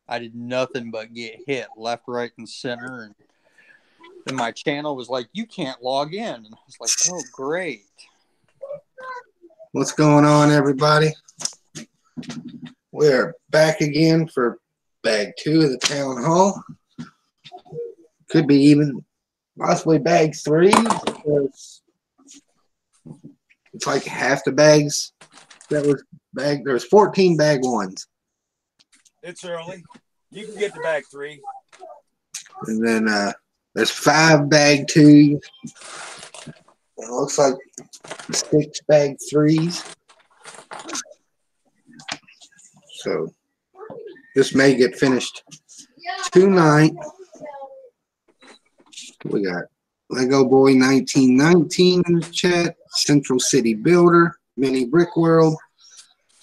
I did nothing but get hit left, right, and center. And then my channel was like, you can't log in. And I was like, oh, great. What's going on, everybody? We're back again for bag 2 of the town hall. Could be even possibly bag 3. It's like half the bags that was bag. There's 14 bag 1s. It's early. You can get to bag 3. And then there's 5 bag 2s. It looks like 6 bag 3s. So this may get finished tonight. We got Lego Boy 1919 in the chat. Central City Builder, Mini Brick World.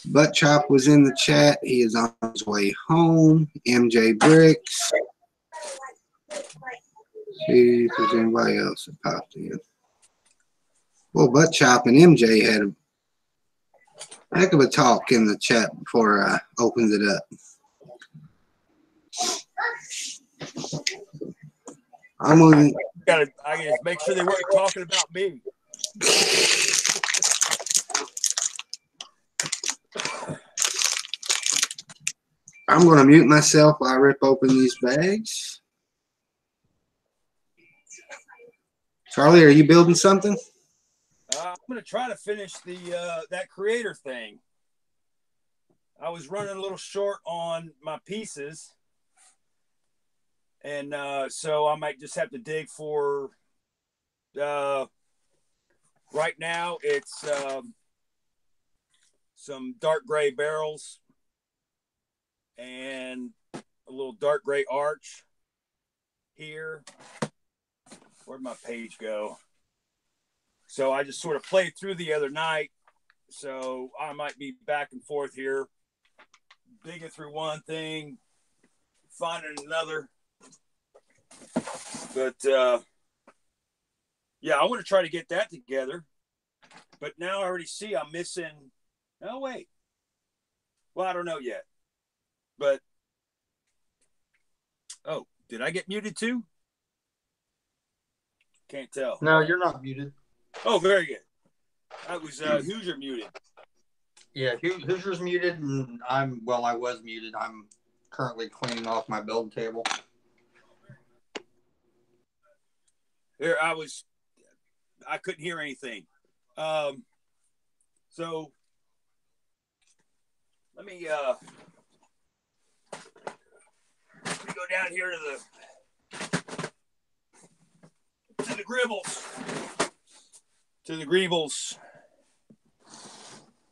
Butt Chop was in the chat. He is on his way home. MJ Bricks. See if there's anybody else that popped in. Well, Butt Chop and MJ had a heck of a talk in the chat before I opened it up. I gotta make sure they weren't talking about me. I'm going to mute myself while I rip open these bags. Charlie, are you building something? I'm going to try to finish that creator thing. I was running a little short on my pieces. And so I might just have to dig for, right now, it's some dark gray barrels and a little dark gray arch here. Where'd my page go? So I just sort of played through the other night. So I might be back and forth here, digging through one thing, finding another. But, yeah, I want to try to get that together. But now I already see I'm missing. Oh, wait. Well, I don't know yet. But, oh, did I get muted too? Can't tell. No, you're not muted. Oh, very good. I was Hoosier muted. Yeah, Hoosier's muted, and I was muted. I'm currently cleaning off my build table. There, I couldn't hear anything. So let me go down here to the Gribbles. To the Greebles.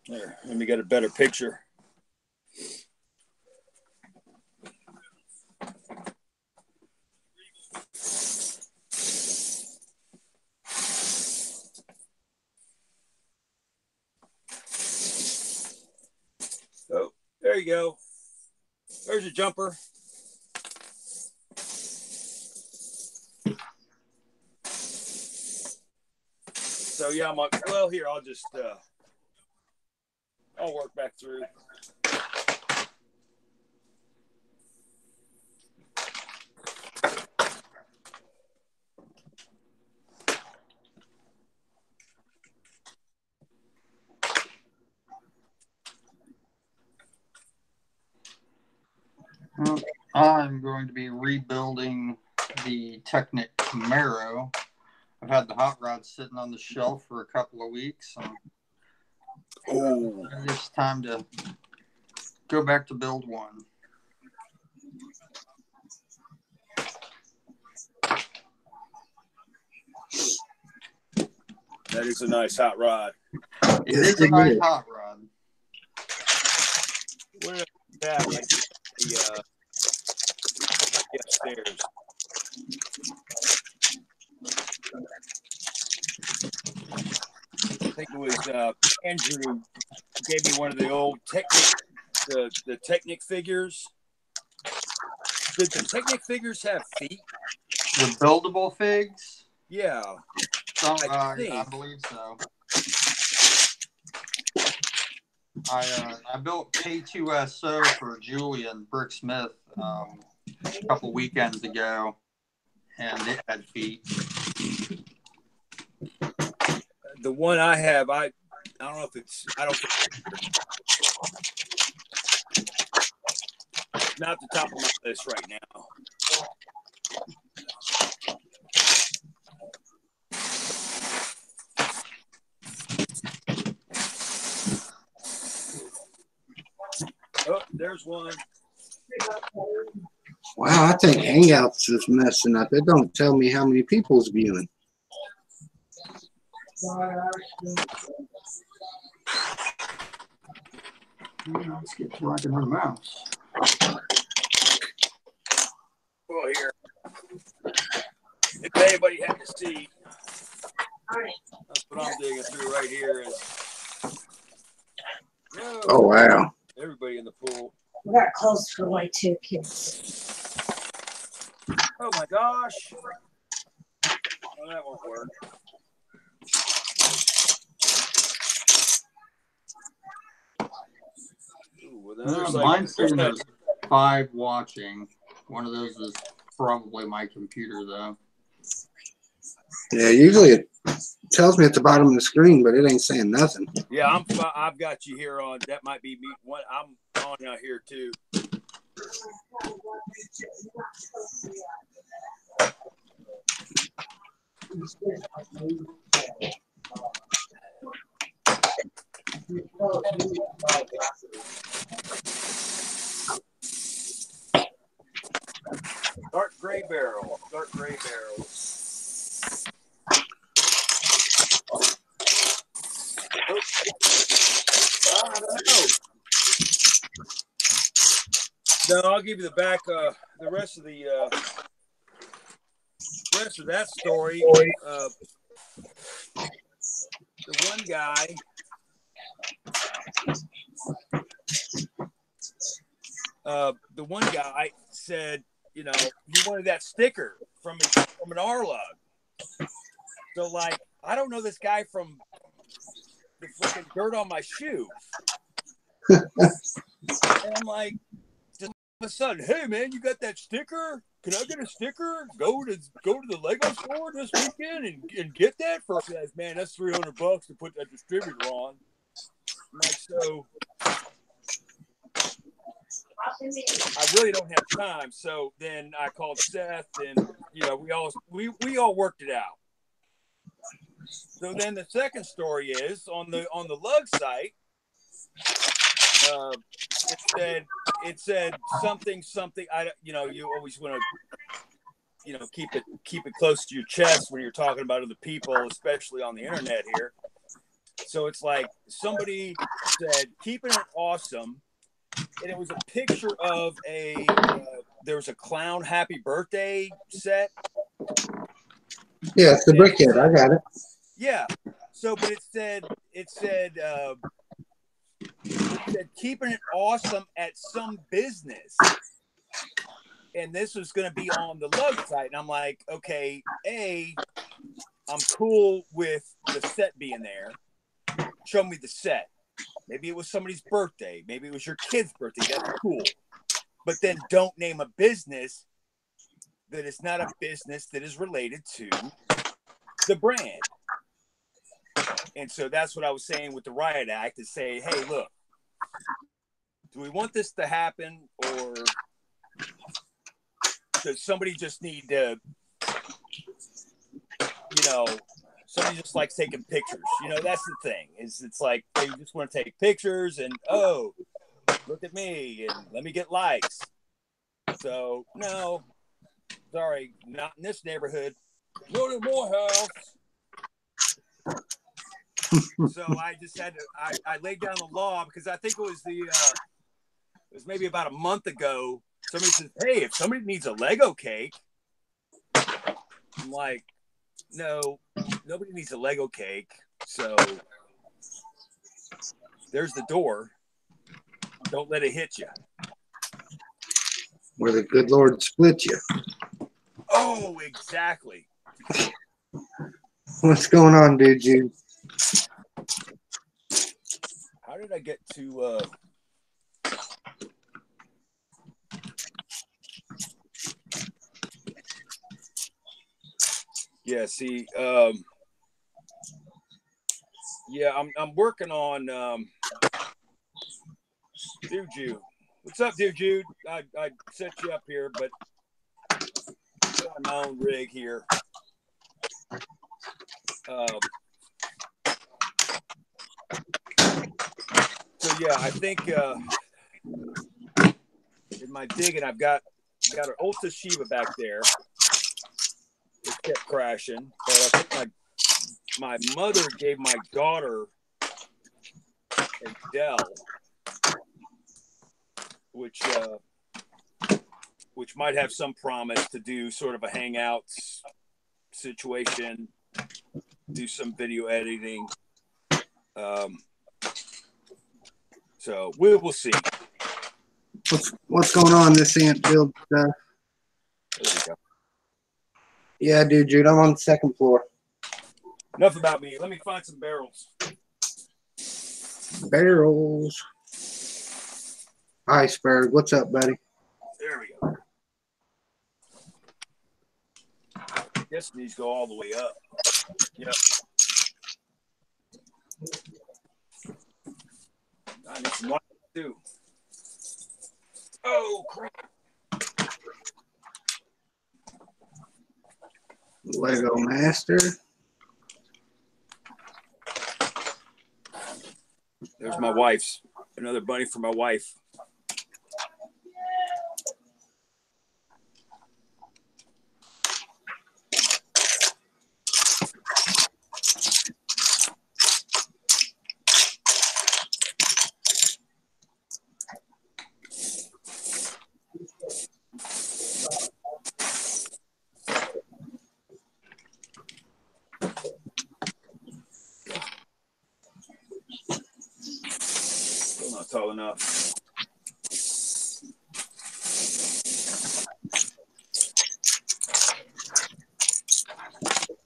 There, let me get a better picture. Oh, there you go. There's a jumper. So yeah, well here, I'll just I'll work back through. I'm going to be rebuilding the Technic Camaro. I've had the hot rod sitting on the shelf for a couple of weeks. So it's time to go back to build one. That is a nice hot rod. It is a nice hot rod. Where is that? Like the upstairs. I think it was Andrew gave me one of the old the Technic figures. Did the Technic figures have feet? The buildable figs? Yeah. I believe so. I built K2SO for Julian Bricksmith a couple weekends ago, and it had feet. The one I have, I don't know if it's, I don't think it's not the top of my list right now. Oh, there's one. Wow, I think Hangouts is messing up. It don't tell me how many people's viewing. Let's get to rocking her mouse. Well, here. If anybody had to see, that's what I'm digging through right here is. No, Oh, wow. everybody in the pool. We got clothes for my 2 kids. Oh my gosh. Oh, that won't work. Ooh, well, there's Mine's saying there's 5 watching. One of those is probably my computer, though. Yeah, usually it tells me at the bottom of the screen, but it ain't saying nothing. Yeah, I've got you here on. That might be me. I'm on out here too. Dark gray barrel. Dark gray barrel. I don't know. No, I'll give you the back. The rest of that story. The one guy. The one guy said, you know, he wanted that sticker from an R-Lug. So, like, I don't know this guy from the freaking dirt on my shoe. And I'm like, just all of a sudden, hey man, you got that sticker? Can I get a sticker? Go to the Lego store this weekend and get that for us. Man, that's $300 to put that distributor on. I'm like, so I really don't have time. So then I called Seth, and you know, we all worked it out. So then the second story is on the lug site. It said something. You always want to keep it close to your chest when you're talking about other people, especially on the internet here. So it's like somebody said, keeping it awesome. And it was a picture of there was a clown happy birthday set. Yeah, it's the brickhead. I got it. Yeah. So, but it said keeping it awesome at some business. And this was going to be on the lug site. And I'm like, okay, I'm cool with the set being there. Show me the set. Maybe it was somebody's birthday. Maybe it was your kid's birthday. That's cool. But then don't name a business that is not a business that is related to the brand. And so that's what I was saying with the Riot Act, is say, hey, look, do we want this to happen, or does somebody just need to, somebody just likes taking pictures? That's the thing, is it's like they just want to take pictures and, oh, look at me and let me get likes. So, no, sorry, not in this neighborhood. Not in my house. So I just had to, I laid down the law, because I think it was it was maybe about a month ago. Somebody says, hey, if somebody needs a Lego cake, I'm like, no, nobody needs a Lego cake. So there's the door. Don't let it hit you. Where the good Lord split you. Oh, exactly. What's going on, dude? How did I get to? Yeah. See. Yeah, I'm working on Dude Jude. What's up, Dude Jude? I set you up here, but I'm on my own rig here. So yeah, I think in my digging, I've got an old Toshiba back there. It kept crashing, but I think my mother gave my daughter a Dell, which might have some promise to do sort of a Hangouts situation, do some video editing. So we'll see. What's going on this ant field stuff? There we go. Yeah, dude, Jude, I'm on the second floor. Enough about me. Let me find some barrels. Barrels. Iceberg, what's up, buddy? There we go. I guess these go all the way up. Yep. I need some water too. Oh crap! Lego Master. There's my wife's. Another bunny for my wife. Still not tall enough.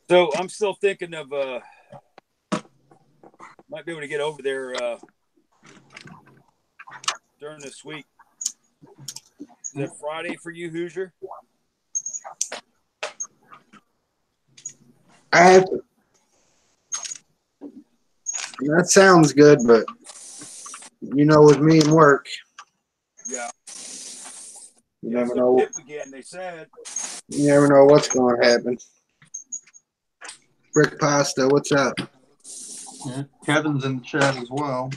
So I'm still thinking of might be able to get over there during this week. Is that Friday for you, Hoosier? That sounds good, but you know, with me and work, Yeah. you Yeah, never so know. dip again, they said. You never know what's going to happen. Brick Pasta, what's up? Yeah, Kevin's in the chat as well.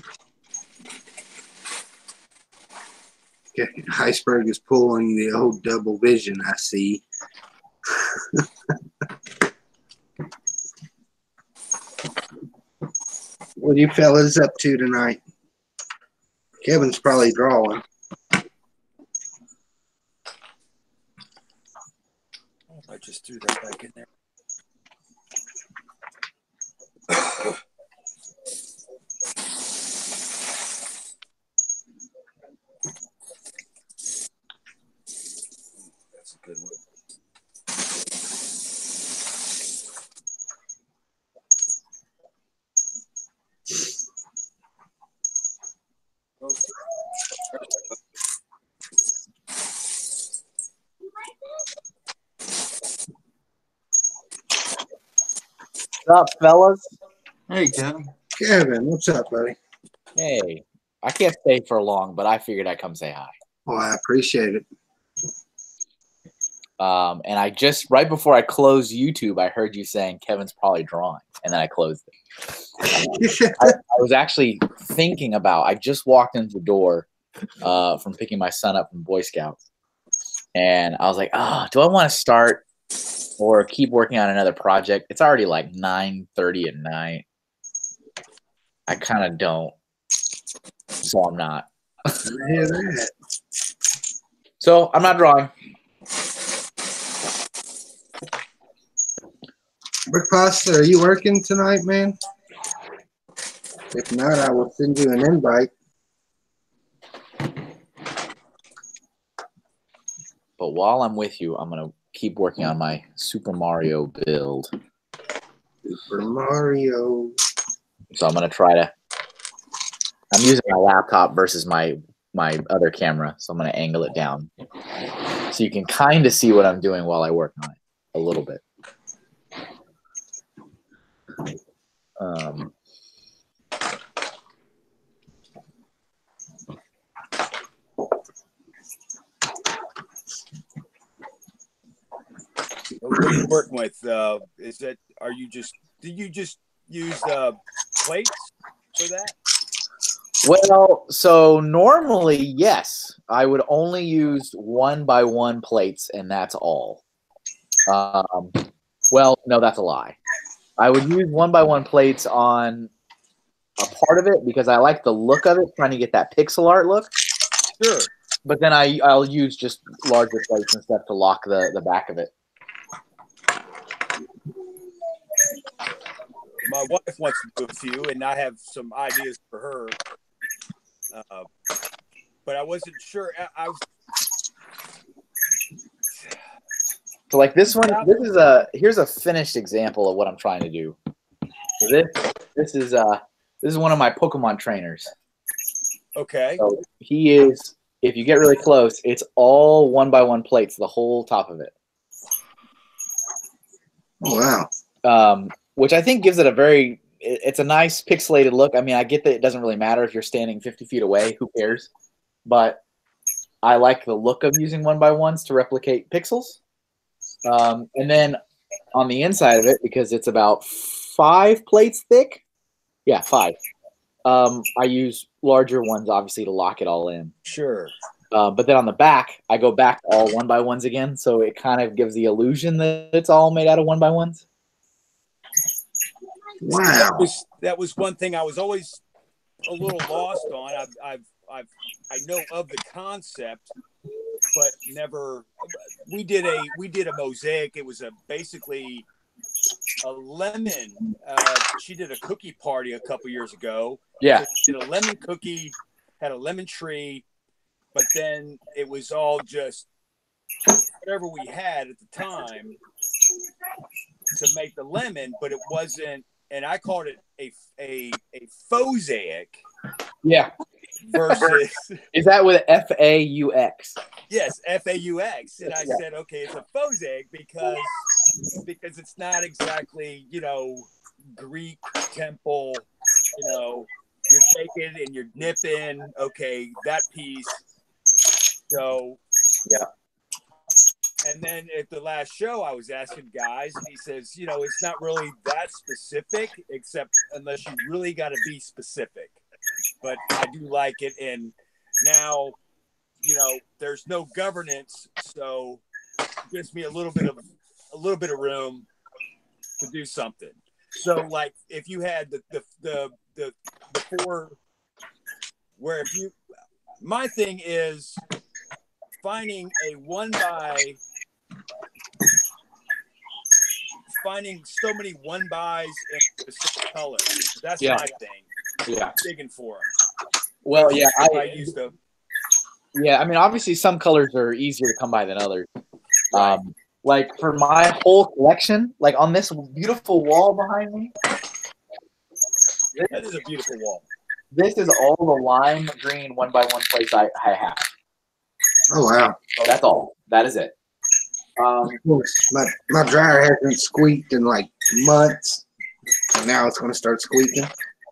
Okay, Iceberg is pulling the old double vision, I see. What are you fellas up to tonight? Kevin's probably drawing. I just threw that back in there. That's a good one. What's up, fellas? Hey, Kevin. Kevin, what's up, buddy? Hey, I can't stay for long, but I figured I'd come say hi. Well, I appreciate it. And I just, right before I closed YouTube, I heard you saying Kevin's probably drawing, and then I closed it. I was actually thinking about, I just walked into the door from picking my son up from Boy Scouts, and I was like, oh, do I want to start or keep working on another project? It's already like 9:30 at night. I kind of don't, so I'm not. I hear that. So I'm not drawing. Brick Pasta, are you working tonight, man? If not, I will send you an invite. But while I'm with you, I'm going to keep working on my Super Mario build. Super Mario. So I'm going to try to, I I'm using my laptop versus my other camera, so I'm going to angle it down so you can kind of see what I'm doing while I work on it a little bit. What are you working with? Did you just use plates for that? Well, so normally, yes, I would only use 1x1 plates, and that's all. Well, no, that's a lie. I would use 1x1 plates on a part of it because I like the look of it, trying to get that pixel art look. Sure. But then I'll use just larger plates and stuff to lock the back of it. My wife wants to do a few, and I have some ideas for her. But I wasn't sure. So like this one, here's a finished example of what I'm trying to do. So this is one of my Pokemon trainers. Okay. So he is, if you get really close, it's all 1x1 plates, the whole top of it. Oh, wow. Which I think gives it it's a nice pixelated look. I mean, I get that it doesn't really matter if you're standing 50 feet away, who cares? But I like the look of using 1x1s to replicate pixels. And then on the inside of it, because it's about 5 plates thick, yeah, 5. I use larger ones, obviously, to lock it all in. Sure. But then on the back, I go back to all 1x1s again, so it kind of gives the illusion that it's all made out of 1x1s. Wow. That was one thing I was always a little lost on. I know of the concept, but never. We did a mosaic. It was basically a lemon. She did a cookie party a couple years ago. Yeah. So she did a lemon cookie, had a lemon tree, but then it was all just whatever we had at the time to make the lemon, but it wasn't. And I called it a fosaic. Yeah. Versus. Is that with FAUX? Yes, FAUX. And I said, okay, it's a fosaic because it's not exactly, Greek temple, you're taking and you're nipping, okay, that piece. So yeah. And then at the last show, I was asking guys, and he says, it's not really that specific, except unless you really got to be specific. But I do like it, and now, there's no governance, so it gives me a little bit of room to do something. So, like, if you had the 4, where my thing is finding finding so many 1x's in specific colors. That's my thing. Yeah. Digging for them. Well, yeah, I used to. Yeah, I mean, obviously some colors are easier to come by than others. Right. Like for my whole collection, like on this beautiful wall behind me. That is a beautiful wall. This is all the lime green 1x1 plates I have. Oh, wow. So that's all. That is it. My dryer hasn't squeaked in like months. And now it's going to start squeaking.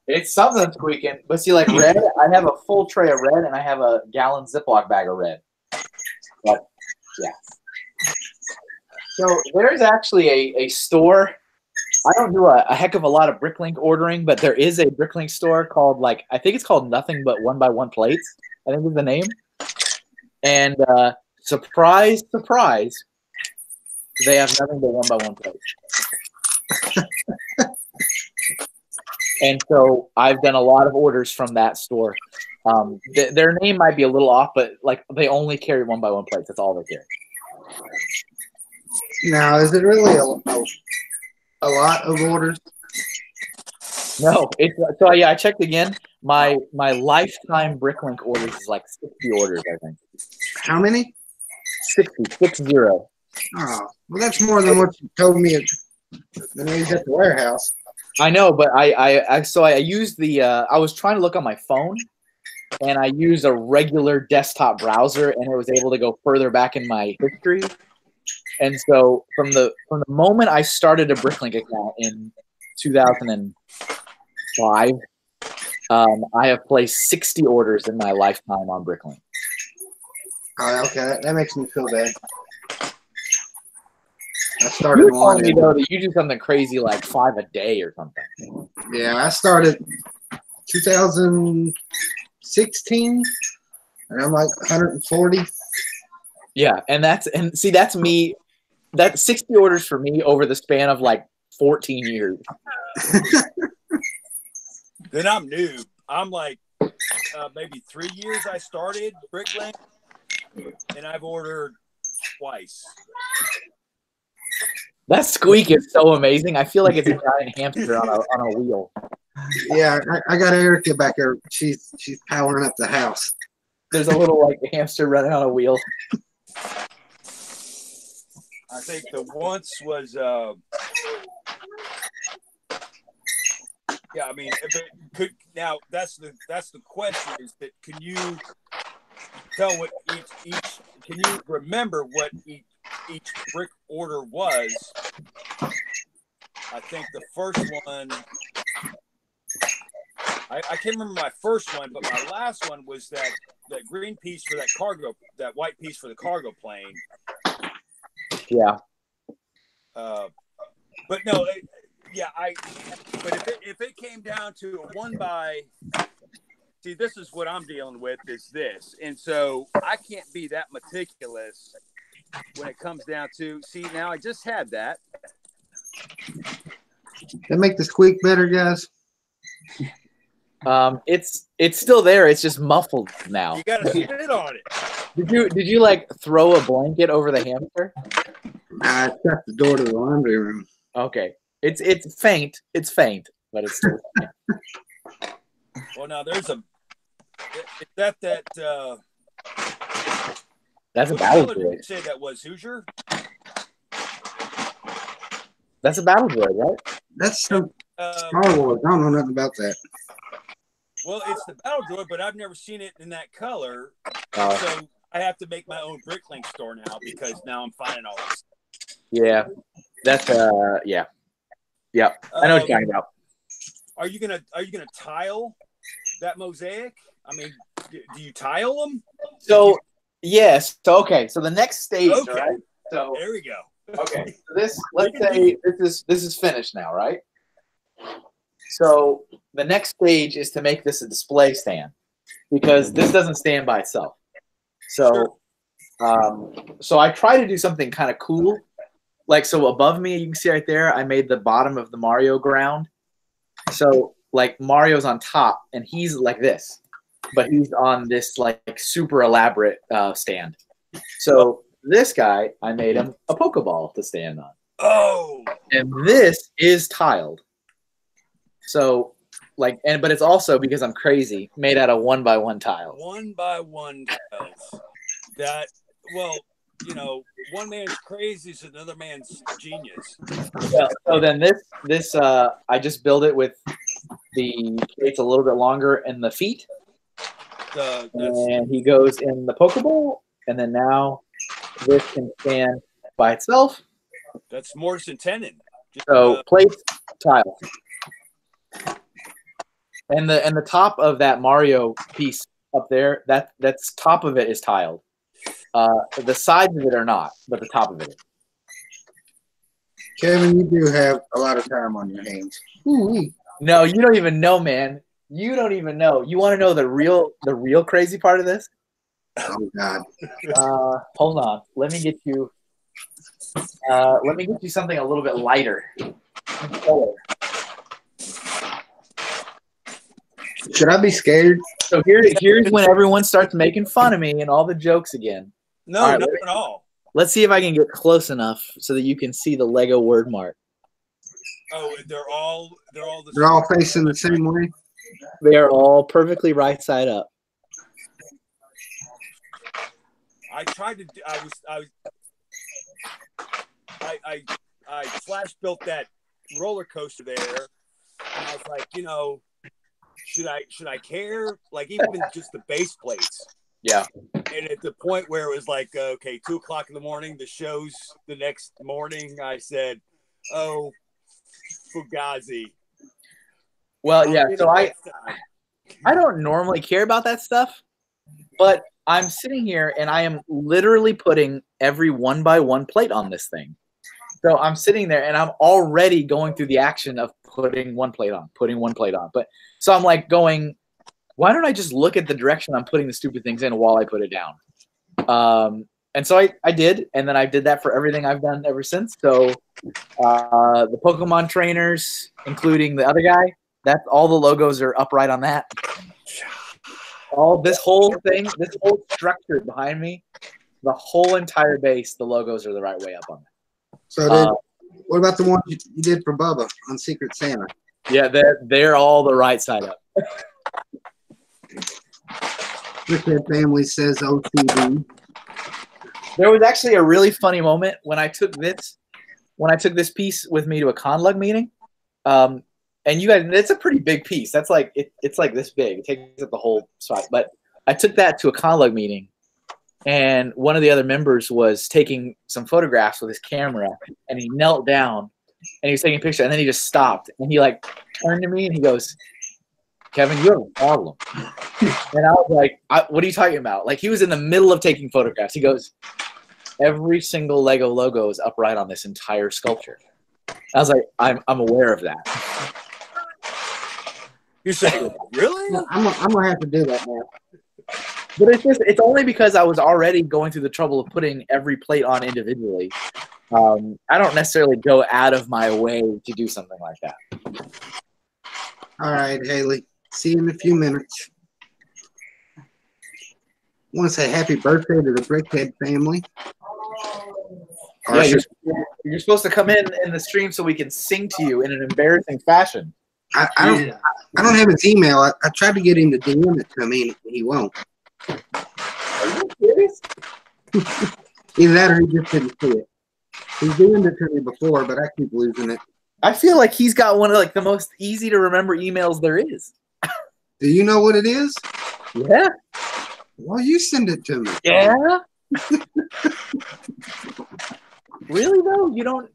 It's something squeaking. But see, like red, I have a full tray of red and I have a gallon Ziploc bag of red. But, yeah. So there's actually a store. I don't do a heck of a lot of Bricklink ordering, but there is a Bricklink store called, I think it's called Nothing But 1x1 Plates, I think is the name. And surprise, surprise, they have nothing but 1x1 plates. And so I've done a lot of orders from that store. Their name might be a little off, but they only carry 1x1 plates. That's all they carry. Now, is it really a lot of orders? No, so yeah. I checked again. My lifetime Bricklink orders is like 60 orders, I think. How many? 60. Oh, well, that's more than what you told me when I was at the warehouse. I know, but I used the I was trying to look on my phone and I used a regular desktop browser, and it was able to go further back in my history. And so from the moment I started a Bricklink account in 2005, I have placed 60 orders in my lifetime on Bricklink. Okay, that makes me feel bad. I You started were telling me one. though that you do something crazy like 5 a day or something. Yeah, I started 2016, and I'm like 140. Yeah, and that's me. That's 60 orders for me over the span of like 14 years. Then I'm new. I'm like maybe 3 years I started Bricklink, and I've ordered twice. That squeak is so amazing. I feel like it's a giant hamster on a wheel. Yeah, I got Erica back there. She's powering up the house. There's a little like hamster running on a wheel. I think the once was yeah, I mean, if it could, now that's the question, is that can you tell what each can you remember what each brick order was? I think the first one, I can't remember my first one, but my last one was that green piece for that white piece for the cargo plane. Yeah. But no, but if it came down to a one by, see, this is what I'm dealing with is this. And so I can't be that meticulous when it comes down to, see, now I just had that. That make the squeak better, guys? It's still there. It's just muffled now. You got to spit on it. Did you like throw a blanket over the hamster? I shut the door to the laundry room. Okay. It's faint. It's faint, but it's still faint. Well, now there's a that's a battle droid. Did you say that was Hoosier? That's a battle droid, right? That's some Star Wars. I don't know nothing about that. Well, it's the battle droid, but I've never seen it in that color. So I have to make my own Bricklink store now because now I'm finding all this. Yeah, that's yeah. I know what you're talking about. Are you gonna tile that mosaic? I mean, do you tile them? So yes. So okay. So the next stage, okay. Right? So there we go. Okay. So let's say this is finished now, right? So the next stage is to make this a display stand because this doesn't stand by itself. So, so I try to do something kind of cool. Like, so above me, you can see right there, I made the bottom of the Mario ground. So like Mario's on top and he's like this, but he's on this like super elaborate stand. So this guy, I made him a Pokeball to stand on. Oh. And this is tiled. So like, but it's also, because I'm crazy, made out of 1x1 tiles. 1x1 tiles. That, well, you know, one man's crazy is another man's genius. Yeah, so then this I just build it with the plates a little bit longer and the feet. And he goes in the Pokeball, and then now this can stand by itself. That's Morrison tenon. So plates, tiles. And the top of that Mario piece up there, that's top of it is tiled. The sides of it are not, but the top of it is. Kevin, you do have a lot of time on your hands. Ooh-wee. No, you don't even know, man. You don't even know. You want to know the real crazy part of this? Oh God. Hold on. Let me get you something a little bit lighter. Should I be scared? So here's when everyone starts making fun of me and all the jokes again. No, right, not at all. Let's see if I can get close enough so that you can see the Lego word mark. Oh, they're all facing the same way. They are all perfectly right side up. I tried to. I flash built that roller coaster there, and I was like, you know, should I care? Like even just the base plates. Yeah. And at the point where it was like, okay, 2:00 in the morning, the show's the next morning, I said, oh, Fugazi. Well, yeah. So I don't normally care about that stuff, but I'm sitting here and I am literally putting every 1x1 plate on this thing. So I'm sitting there and I'm already going through the action of putting one plate on. But so I'm like going, why don't I just look at the direction I'm putting the stupid things in while I put it down? And so I did, and then I did that for everything I've done ever since. So the Pokemon trainers, including the other guy, that's all the logos are upright on that. All this whole thing, this whole structure behind me, the whole entire base, the logos are the right way up on it. So what about the one you did for Bubba on Secret Santa? Yeah, they're all the right side up. Brickhead Family says OCD. There was actually a really funny moment when I took this piece with me to a Conlug meeting. And you guys, it's a pretty big piece. That's like it's like this big. It takes up the whole spot. But I took that to a Conlug meeting, and one of the other members was taking some photographs with his camera, and he knelt down and he was taking a picture, and then he just stopped and he like turned to me and he goes, "Kevin, you have a problem." And I was like, "What are you talking about?" Like he was in the middle of taking photographs. He goes, "Every single Lego logo is upright on this entire sculpture." I was like, I'm aware of that. You're saying, really? I'm gonna have to do that now. But it's only because I was already going through the trouble of putting every plate on individually. I don't necessarily go out of my way to do something like that. All right, Haley. See you in a few minutes. I want to say happy birthday to the Brickhead family. Yeah, you're supposed to come in the stream so we can sing to you in an embarrassing fashion. I don't have his email. I tried to get him to DM it to me, and he won't. Are you serious? Either that or he just didn't see it. He's doing it to me before, but I keep losing it. I feel like he's got one of like the most easy to remember emails there is. Do you know what it is? Yeah. Well, you send it to me. Yeah. Really though? You don't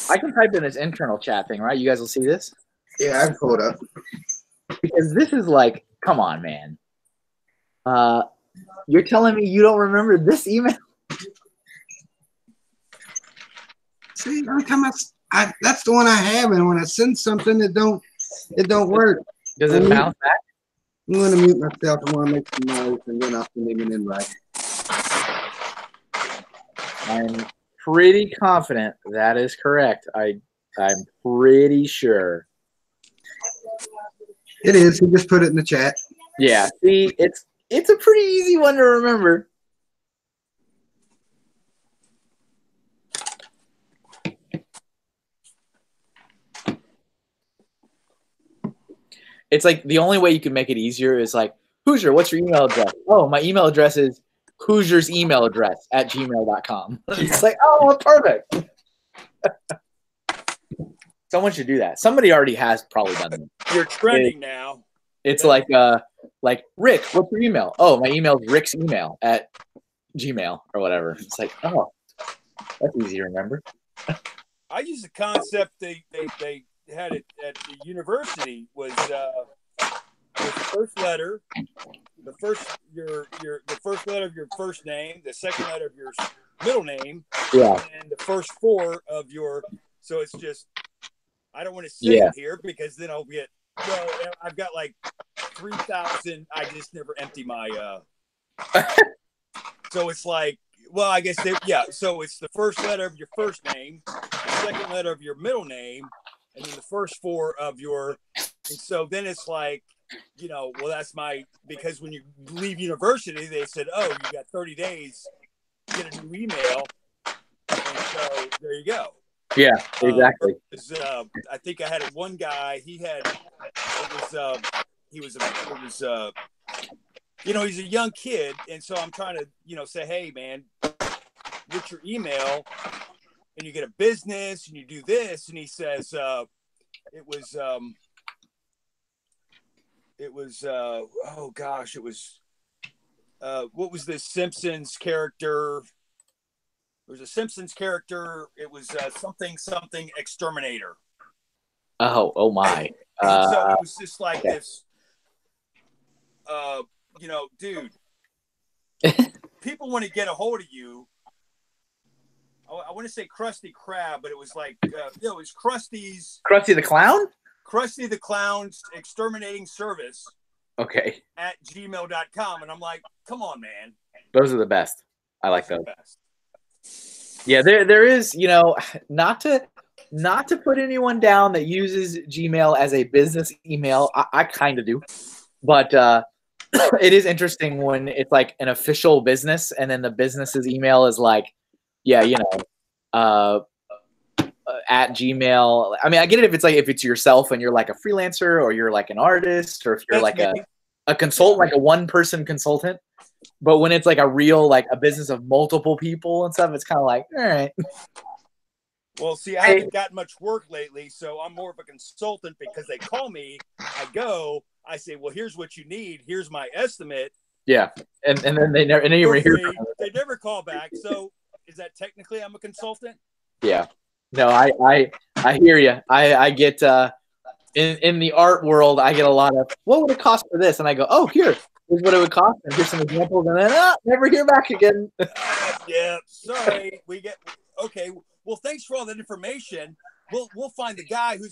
I can type in this internal chat thing, right? You guys will see this? Yeah, I can pull it up. Because this is like, come on, man. You're telling me you don't remember this email? See, every time that's the one I have, and when I send something, it don't work. Does it bounce back? I'm going to mute myself. I want to make some noise, and then I'll send him an invite. I'm pretty confident that is correct. I'm pretty sure. It is. He just put it in the chat. Yeah. See, it's a pretty easy one to remember. It's like the only way you can make it easier is like, Hoosier, what's your email address? Oh, my email address is Hoosier's email address @gmail.com. It's like, oh, perfect. Someone should do that. Somebody already has probably done it. You're trending now. It's like Rick, what's your email? Oh, my email is Rick's email @Gmail or whatever. It's like, oh, that's easy to remember. I use the concept they had it at the university was the first letter, the first letter of your first name, the second letter of your middle name, yeah, and the first four of your. So it's just, I don't want to say it here because then I'll get. Well, I've got like 3,000. I just never empty my. So it's like, well, I guess So it's the first letter of your first name, the second letter of your middle name, and then the first four of your. And so then it's like, well, that's because when you leave university, they said, oh, you got 30 days to get a new email. And so there you go. Yeah, exactly. I think I had one guy, he's a young kid. And so I'm trying to, say, hey, man, what's your email? And you get a business and you do this. And he says, it was, it was oh gosh, it was what was this Simpsons character? There was a Simpsons character. It was something exterminator. Oh my. So it was just like this. Dude, people want to get a hold of you. I want to say Krusty Krab, but it was like, it was Krusty's. Krusty the Clown? Krusty the Clown's exterminating service. Okay. At gmail.com. And I'm like, come on, man. Those are the best. I like those. Yeah, there is, not to put anyone down that uses Gmail as a business email. I kind of do. But it is interesting when it's like an official business and then the business's email is like, at Gmail. I mean, I get it if it's yourself and you're like a freelancer or you're like an artist or if you're like a consultant, like a one-person consultant. But when it's like a real, like a business of multiple people and stuff, it's kind of like, all right. Well, see, I haven't gotten much work lately, so I'm more of a consultant because they call me. I say, well, here's what you need. Here's my estimate. Yeah, and then they never hear. They never call back. So is that technically I'm a consultant? Yeah. No, I hear you. I get in the art world, I get a lot of what would it cost for this, and I go, oh, here's what it would cost, and here's some examples, and then never hear back again. Yeah, sorry. Okay. Well, thanks for all that information. We'll find the guy who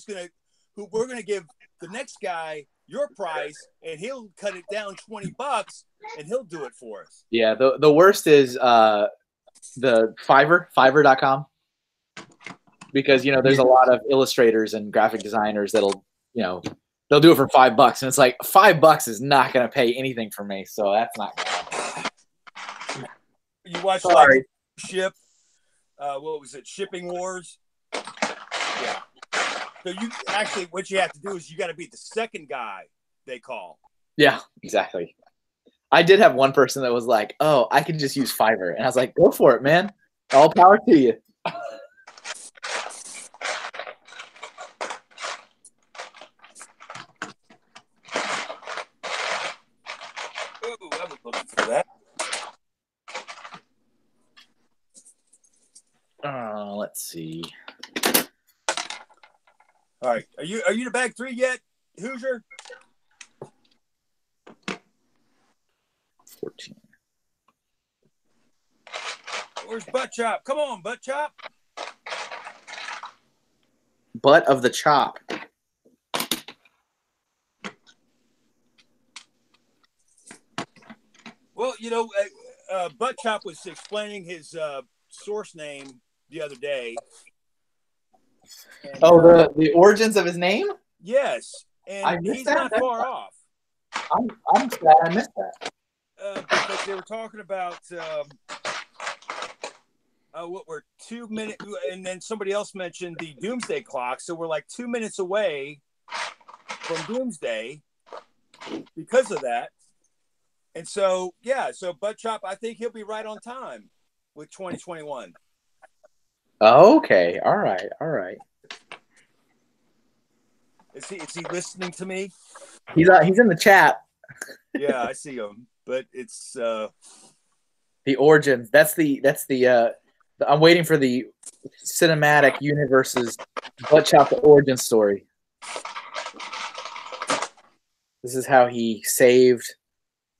we're gonna give the next guy your price, and he'll cut it down $20, and he'll do it for us. Yeah. The worst is the Fiverr.com. Because, there's a lot of illustrators and graphic designers that'll, they'll do it for $5. And it's like, $5 is not going to pay anything for me. So that's not going to happen. You watch like what was it? Shipping Wars. Yeah. So what you have to do is you got to be the second guy they call. Yeah, exactly. I did have one person that was like, oh, I can just use Fiverr. And I was like, go for it, man. All power to you. Let's see. All right, are you to bag 3 yet, Hoosier? 14. Where's Butt Chop? Come on, Butt Chop. Butt of the chop. Well, Butt Chop was explaining his source name the other day. And, the origins of his name? Yes, and he's not far off. I'm glad I missed that. Because they were talking about what were 2 minutes, and then somebody else mentioned the doomsday clock. So we're like 2 minutes away from doomsday because of that. And so, so Butt Chop, I think he'll be right on time with 2021. Okay. All right. Is he listening to me? He's in the chat. Yeah, I see him. But it's the origins. That's the I'm waiting for the cinematic universe's Butt Chop the origin story. This is how he saved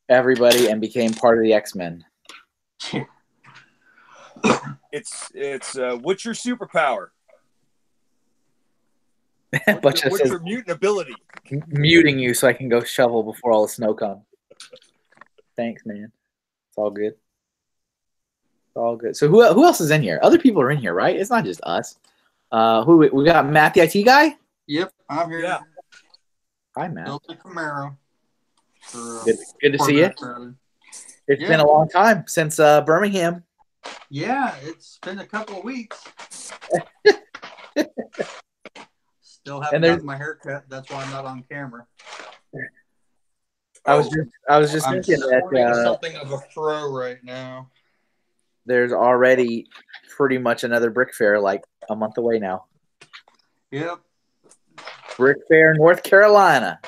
everybody and became part of the X-Men. It's what's your superpower? What's your mutant ability? Muting you so I can go shovel before all the snow comes. Thanks, man. It's all good. It's all good. So who else is in here? Other people are in here, right? It's not just us. Who we got? Matt the IT guy? Yep, I'm here. Yeah. Hi, Matt. Built a Camaro. Good to see you. It's been a long time since Birmingham. Yeah, it's been a couple of weeks. Still haven't gotten my haircut. That's why I'm not on camera. I was just thinking that something of a fro right now. There's already pretty much another Brick Fair like a month away now. Yep. Brick Fair, North Carolina.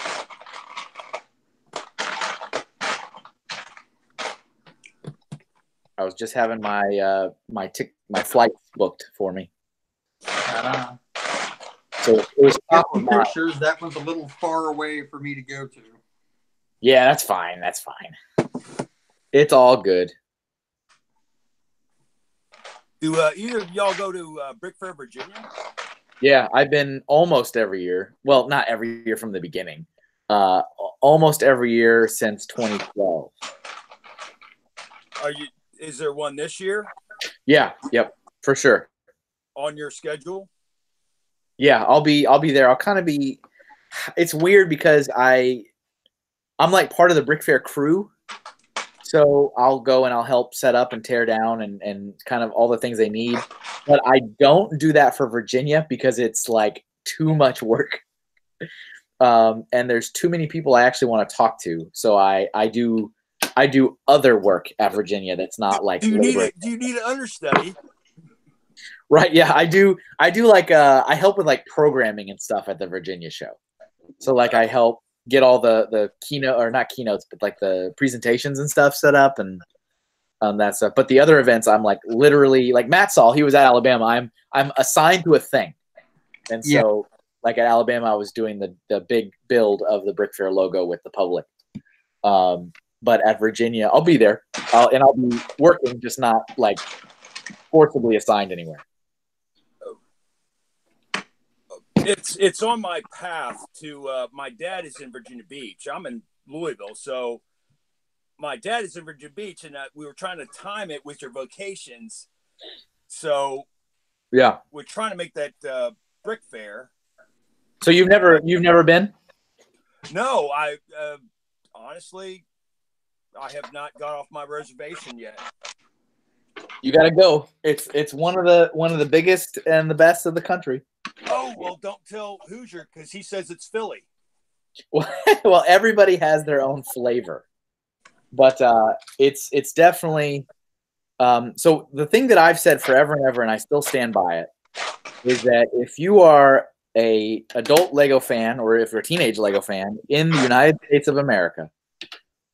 I was just having my my flight booked for me. So it was pictures. That one's a little far away for me to go to. Yeah, that's fine. That's fine. It's all good. Do either of y'all go to Brick Fair, Virginia? Yeah, I've been almost every year. Well, not every year from the beginning. Almost every year since 2012. Is there one this year? Yeah, yep, for sure. On your schedule? Yeah, I'll be there. I'll kind of be. It's weird because I'm like part of the Brick Fair crew, so I'll go and I'll help set up and tear down and kind of all the things they need. But I don't do that for Virginia because it's like too much work, and there's too many people I actually want to talk to. So I do other work at Virginia that's not like. Do you need an understudy? Right. Yeah, I do like I help with like programming and stuff at the Virginia show. So like I help get all the keynote, or not keynotes, but like the presentations and stuff set up and that stuff. But the other events, I'm like literally like Matt Saul, he was at Alabama. I'm assigned to a thing. And so like at Alabama, I was doing the big build of the Brick Fair logo with the public. But at Virginia, I'll be there and I'll be working, just not like forcibly assigned anywhere. It's on my path to my dad is in Virginia Beach. I'm in Louisville, so my dad is in Virginia Beach, and we were trying to time it with your vacations. So yeah, we're trying to make that Brick Fair. So you've never been? No, I honestly I have not got off my reservation yet. You got to go. It's one of the biggest and the best of the country. Oh, well, don't tell Hoosier because he says it's Philly. Well, everybody has their own flavor, but it's definitely. So the thing that I've said forever and ever, and I still stand by it, is that if you are a adult Lego fan or if you're a teenage Lego fan in the United States of America,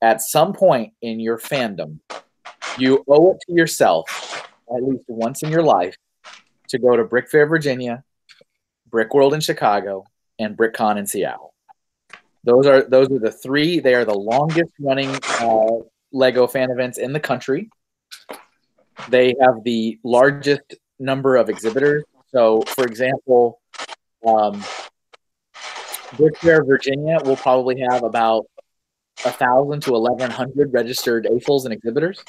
at some point in your fandom, you owe it to yourself at least once in your life to go to Brick Fair, Virginia, Brick World in Chicago, and BrickCon in Seattle. Those are the three. They are the longest running Lego fan events in the country. They have the largest number of exhibitors. So, for example, Brick Fair, Virginia will probably have about 1,000 to 1,100 registered AFLs and exhibitors.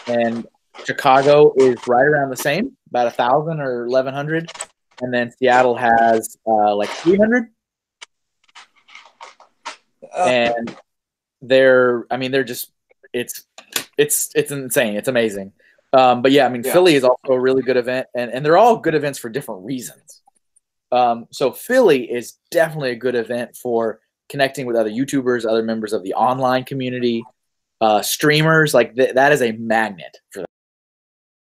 And Chicago is right around the same, about 1,000 or 1,100. And then Seattle has like 300. And they're just, it's insane. It's amazing. But yeah, I mean, Philly is also a really good event, and they're all good events for different reasons. So Philly is definitely a good event for connecting with other YouTubers, other members of the online community, streamers. Like that is a magnet for